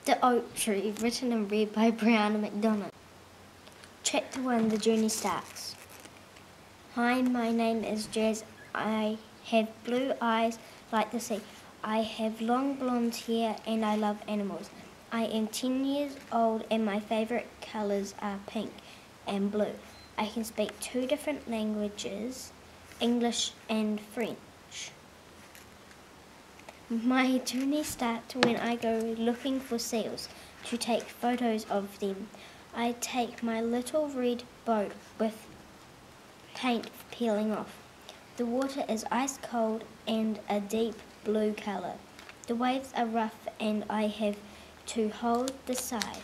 The Oak Tree, written and read by Briana. Chapter 1, The Journey Starts. Hi, my name is Jazz. I have blue eyes like the sea. I have long blonde hair and I love animals. I am 10 years old and my favourite colours are pink and blue. I can speak 2 different languages, English and French. My journey starts when I go looking for seals to take photos of them. I take my little red boat with paint peeling off. The water is ice cold and a deep blue colour. The waves are rough and I have to hold the side.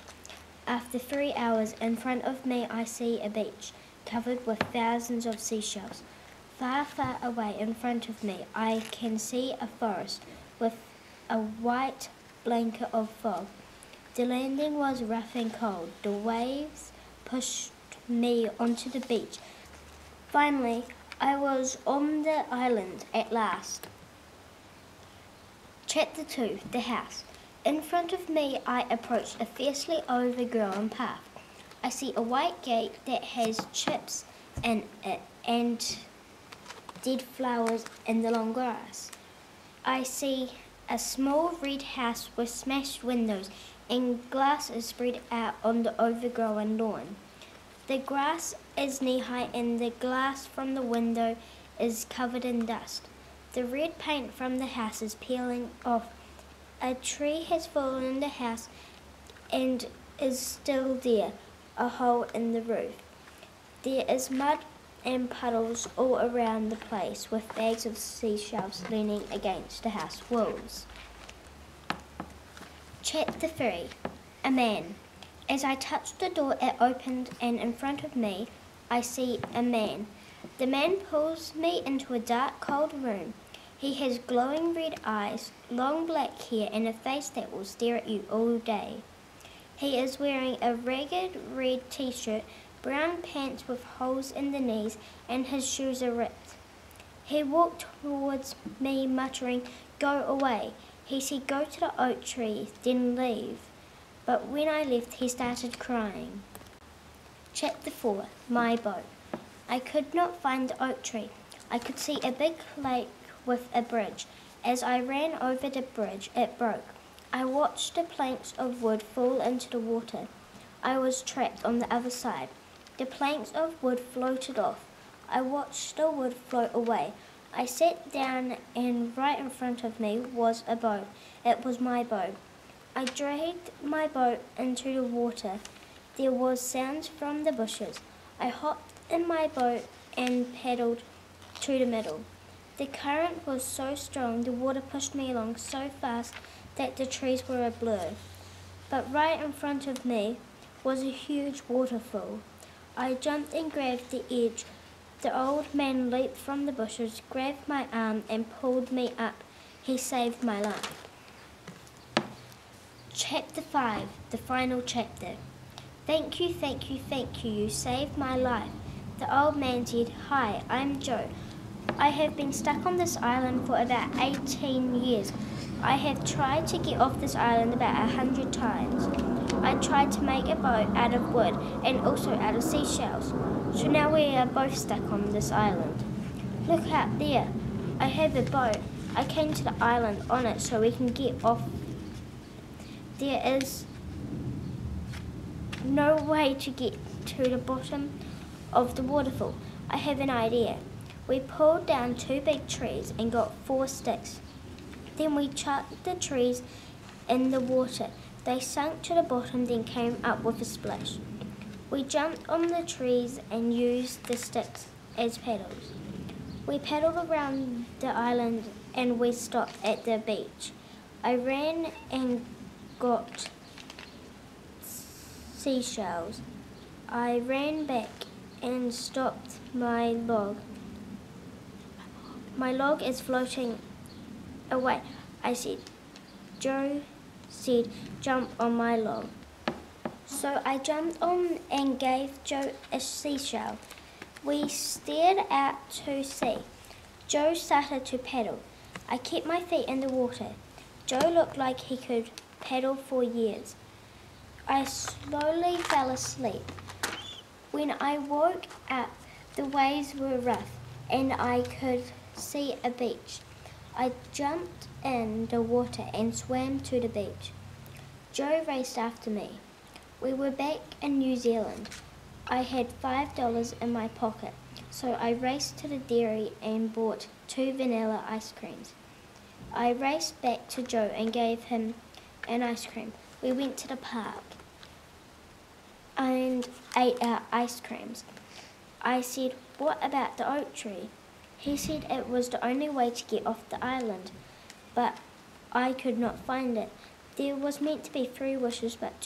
After 3 hours, in front of me I see a beach covered with thousands of seashells. Far, far away in front of me I can see a forest with a white blanket of fog. The landing was rough and cold. The waves pushed me onto the beach. Finally, I was on the island at last. Chapter 2, The House. In front of me I approach a fiercely overgrown path. I see a white gate that has chips in it and dead flowers in the long grass. I see a small red house with smashed windows and glass is spread out on the overgrown lawn. The grass is knee-high and the glass from the window is covered in dust. The red paint from the house is peeling off. A tree has fallen in the house and is still there, a hole in the roof. There is mud and puddles all around the place with bags of seashells leaning against the house walls. Chapter 3, A Man. As I touch the door it opened and in front of me I see a man. The man pulls me into a dark cold room. He has glowing red eyes, long black hair and a face that will stare at you all day. He is wearing a ragged red t-shirt, brown pants with holes in the knees and his shoes are ripped. He walked towards me muttering, "Go away." He said go to the oak tree, then leave. But when I left he started crying. Chapter 4, My Boat. I could not find the oak tree. I could see a big lake with a bridge. As I ran over the bridge it broke. I watched the planks of wood fall into the water. I was trapped on the other side. The planks of wood floated off. I watched the wood float away. I sat down and right in front of me was a boat. It was my boat. I dragged my boat into the water. There was sounds from the bushes. I hopped in my boat and paddled to the middle. The current was so strong, the water pushed me along so fast that the trees were a blur. But right in front of me was a huge waterfall. I jumped and grabbed the edge. The old man leaped from the bushes, grabbed my arm and pulled me up. He saved my life. Chapter 5, The Final Chapter. Thank you, thank you, thank you. You saved my life. The old man said, "Hi, I'm Joe. I have been stuck on this island for about 18 years. I have tried to get off this island about 100 times. I tried to make a boat out of wood and also out of seashells. So now we are both stuck on this island. Look out there. I have a boat. I came to the island on it so we can get off. There is no way to get to the bottom of the waterfall. I have an idea." We pulled down 2 big trees and got 4 sticks. Then we chucked the trees in the water. They sunk to the bottom, then came up with a splash. We jumped on the trees and used the sticks as paddles. We paddled around the island and we stopped at the beach. I ran and got seashells. I ran back and stopped my log. My log is floating away. I said, Joe said, "Jump on my log." So I jumped on and gave Joe a seashell. We stared out to sea. Joe started to paddle. I kept my feet in the water. Joe looked like he could paddle for years. I slowly fell asleep. When I woke up, the waves were rough and I could see a beach. I jumped in the water and swam to the beach. Joe raced after me. We were back in New Zealand. I had $5 in my pocket, so I raced to the dairy and bought 2 vanilla ice creams. I raced back to Joe and gave him an ice cream. We went to the park and ate our ice creams. I said, "What about the oak tree?" He said it was the only way to get off the island, but I could not find it. There was meant to be 3 wishes, but